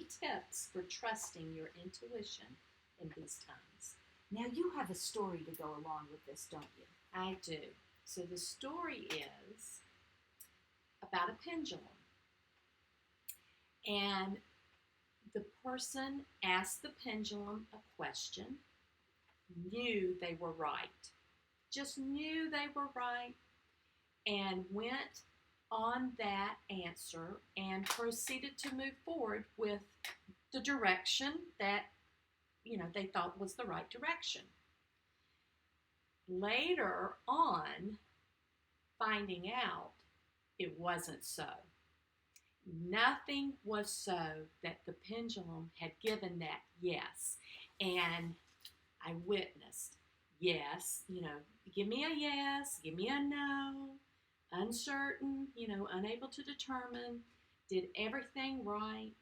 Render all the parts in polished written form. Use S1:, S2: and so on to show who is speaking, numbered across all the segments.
S1: tips for trusting your intuition in these times.
S2: Now, you have a story to go along with this, don't you?
S1: I do. So the story is about a pendulum. And the person asked the pendulum a question, knew they were right, just knew they were right, and went on that answer and proceeded to move forward with the direction that, they thought was the right direction. Later on, finding out it wasn't so. Nothing was so that the pendulum had given that yes. And I witnessed, yes, give me a yes, give me a no, uncertain, unable to determine, did everything right,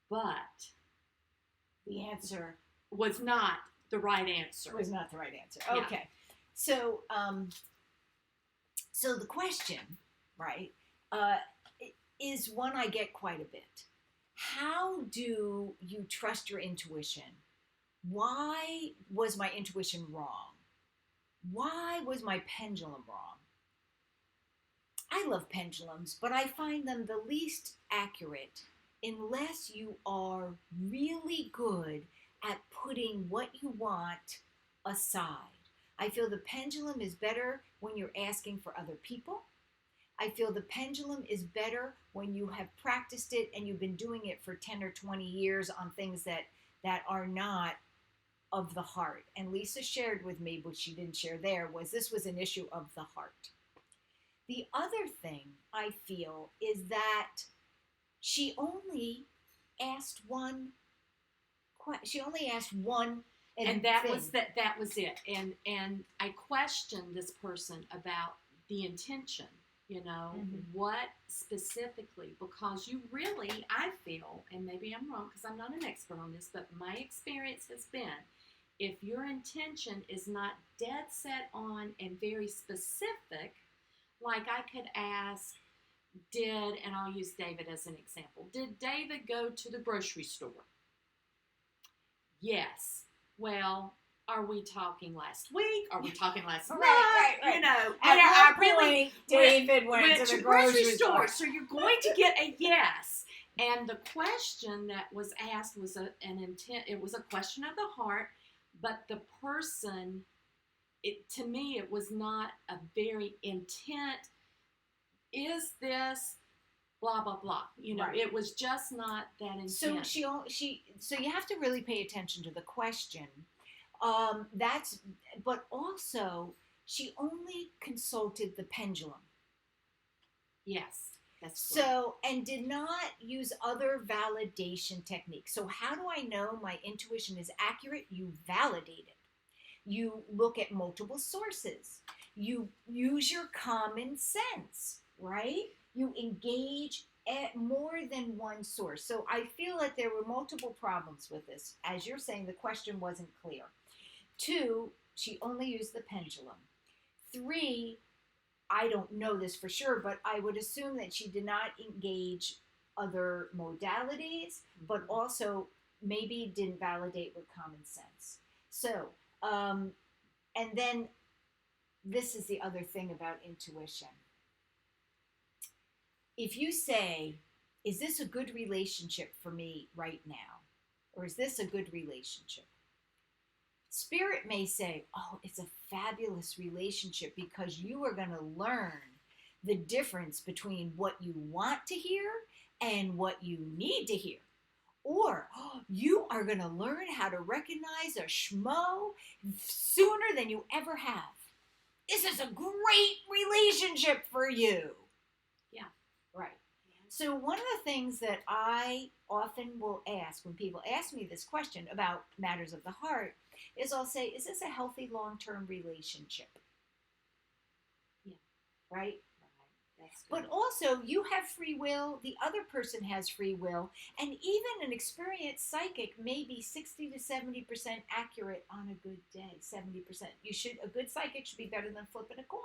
S1: but
S2: the answer
S1: was not the right answer.
S2: Was not the right answer.
S1: Yeah.
S2: Okay. So, so the question, right, is one I get quite a bit. How do you trust your intuition? Why was my intuition wrong? Why was my pendulum wrong? I love pendulums, but I find them the least accurate unless you are really good at putting what you want aside. I feel the pendulum is better when you're asking for other people. I feel the pendulum is better when you have practiced it and you've been doing it for 10 or 20 years on things that are not of the heart. And Lisa shared with me, which she didn't share there, was this was an issue of the heart. The other thing I feel is that she only asked one
S1: and that was it. And I questioned this person about the intention, what specifically, because you really, I feel, and maybe I'm wrong because I'm not an expert on this, but my experience has been, if your intention is not dead set on and very specific, like I could ask, and I'll use David as an example, did David go to the grocery store? Yes. Well, are we talking last week? Are we talking last month?
S2: Right.
S1: I really
S2: David went to the grocery store.
S1: So you're going to get a yes. And the question that was asked was an intent. It was a question of the heart, but the person, to me, it was not a very intent. Is this blah blah blah?
S2: Right.
S1: It was just not that intent.
S2: So so you have to really pay attention to the question. But also she only consulted the pendulum.
S1: Yes, that's
S2: so correct. And did not use other validation techniques. So how do I know my intuition is accurate? You validate it. You look at multiple sources. You use your common sense, right? You engage at more than one source. So I feel that there were multiple problems with this. As you're saying, the question wasn't clear. 2, she only used the pendulum. 3, I don't know this for sure, but I would assume that she did not engage other modalities, but also maybe didn't validate with common sense. So, and then this is the other thing about intuition. If you say, is this a good relationship for me right now? Or is this a good relationship? Spirit may say, oh, it's a fabulous relationship because you are going to learn the difference between what you want to hear and what you need to hear. Or you are going to learn how to recognize a schmo sooner than you ever have. This is a great relationship for you.
S1: Yeah.
S2: Right. So one of the things that I often will ask when people ask me this question about matters of the heart is I'll say, is this a healthy long-term relationship?
S1: Yeah.
S2: Right?
S1: That's good.
S2: But also, you have free will, the other person has free will, and even an experienced psychic may be 60 to 70% accurate on a good day. 70%. A good psychic should be better than flipping a coin.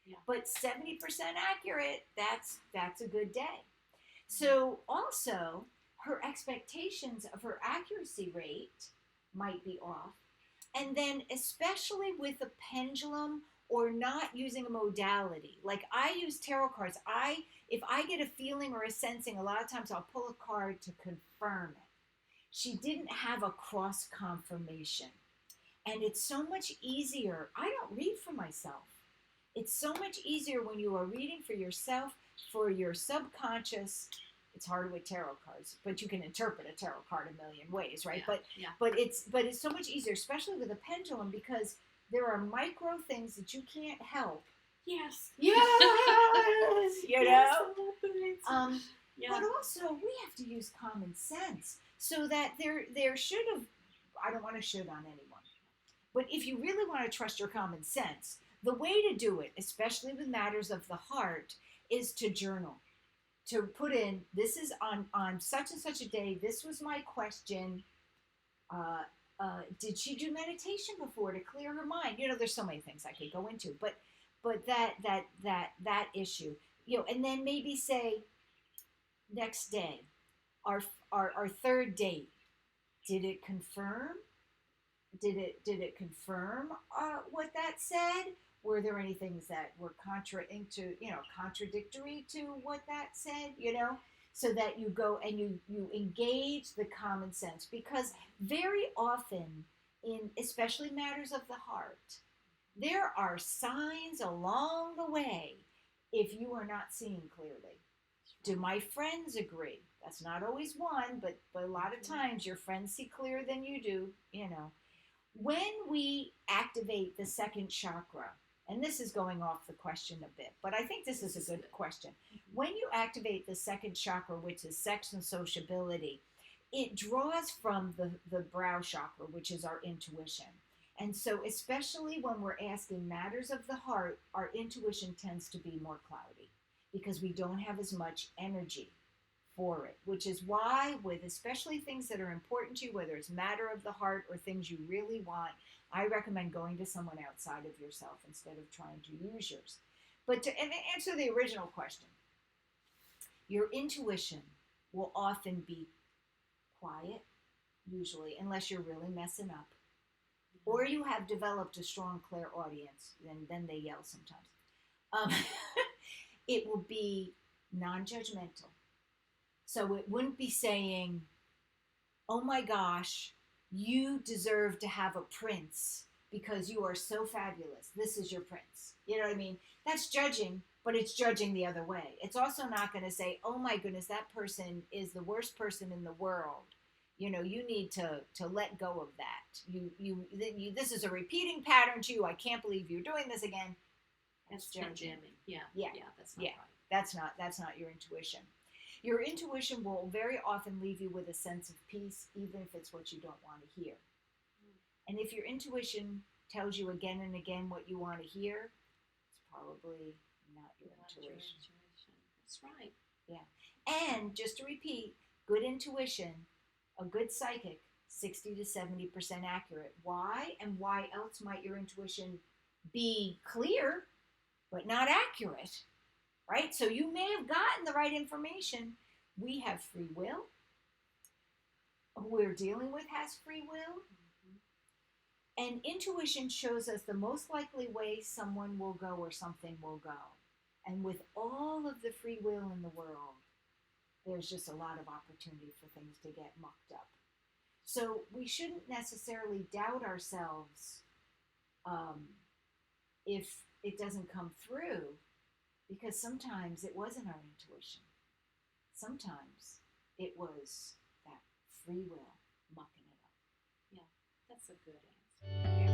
S1: Yeah.
S2: But 70% accurate, that's a good day. So also, her expectations of her accuracy rate might be off. And then especially with a pendulum or not using a modality. Like I use tarot cards. If I get a feeling or a sensing, a lot of times I'll pull a card to confirm it. She didn't have a cross confirmation. And it's so much easier. I don't read for myself. It's so much easier when you are reading for yourself, for your subconscious. It's hard with tarot cards, but you can interpret a tarot card a million ways, right? But it's so much easier, especially with a pendulum, because there are micro things that you can't help.
S1: Yes.
S2: Yes. You know.
S1: Yeah.
S2: But also we have to use common sense, so that there should have. I don't want to should on anyone, but if you really want to trust your common sense, the way to do it, especially with matters of the heart, is to journal. To put in, this is on such and such a day, this was my question. Did she do meditation before to clear her mind? You know, there's so many things I could go into, but that issue, you know, and then maybe say next day, our third date, did it confirm? Did it confirm what that said? Were there any things that were contradictory to what that said, you know? So that you go and you engage the common sense. Because very often, in especially matters of the heart, there are signs along the way if you are not seeing clearly. Do my friends agree? That's not always one, but a lot of times your friends see clearer than you do, you know. When we activate the second chakra, and this is going off the question a bit, but I think this is a good question. When you activate the second chakra, which is sex and sociability, it draws from the brow chakra, which is our intuition. And so especially when we're asking matters of the heart, our intuition tends to be more cloudy because we don't have as much energy for it, which is why with especially things that are important to you, whether it's matter of the heart or things you really want, I recommend going to someone outside of yourself instead of trying to use yours. But to answer the original question, your intuition will often be quiet, usually, unless you're really messing up. Or you have developed a strong clairaudience, then they yell sometimes. It will be non-judgmental. So it wouldn't be saying, oh my gosh, you deserve to have a prince because you are so fabulous. This is your prince. You know what I mean? That's judging, but it's judging the other way. It's also not going to say, oh my goodness, that person is the worst person in the world. You know, you need to let go of that. This is a repeating pattern to you. I can't believe you're doing this again.
S1: That's judging. Yeah, that's not right.
S2: That's not your intuition. Your intuition will very often leave you with a sense of peace, even if it's what you don't want to hear. And if your intuition tells you again and again what you want to hear, it's probably not your intuition.
S1: That's right.
S2: Yeah. And just to repeat, good intuition, a good psychic, 60 to 70% accurate. Why? And why else might your intuition be clear, but not accurate? Right? So you may have gotten the right information. We have free will. Who we're dealing with has free will. And intuition shows us the most likely way someone will go or something will go. And with all of the free will in the world, there's just a lot of opportunity for things to get mucked up. So we shouldn't necessarily doubt ourselves if it doesn't come through, because sometimes it wasn't our intuition. Sometimes it was that free will mucking it up.
S1: Yeah, that's a good answer.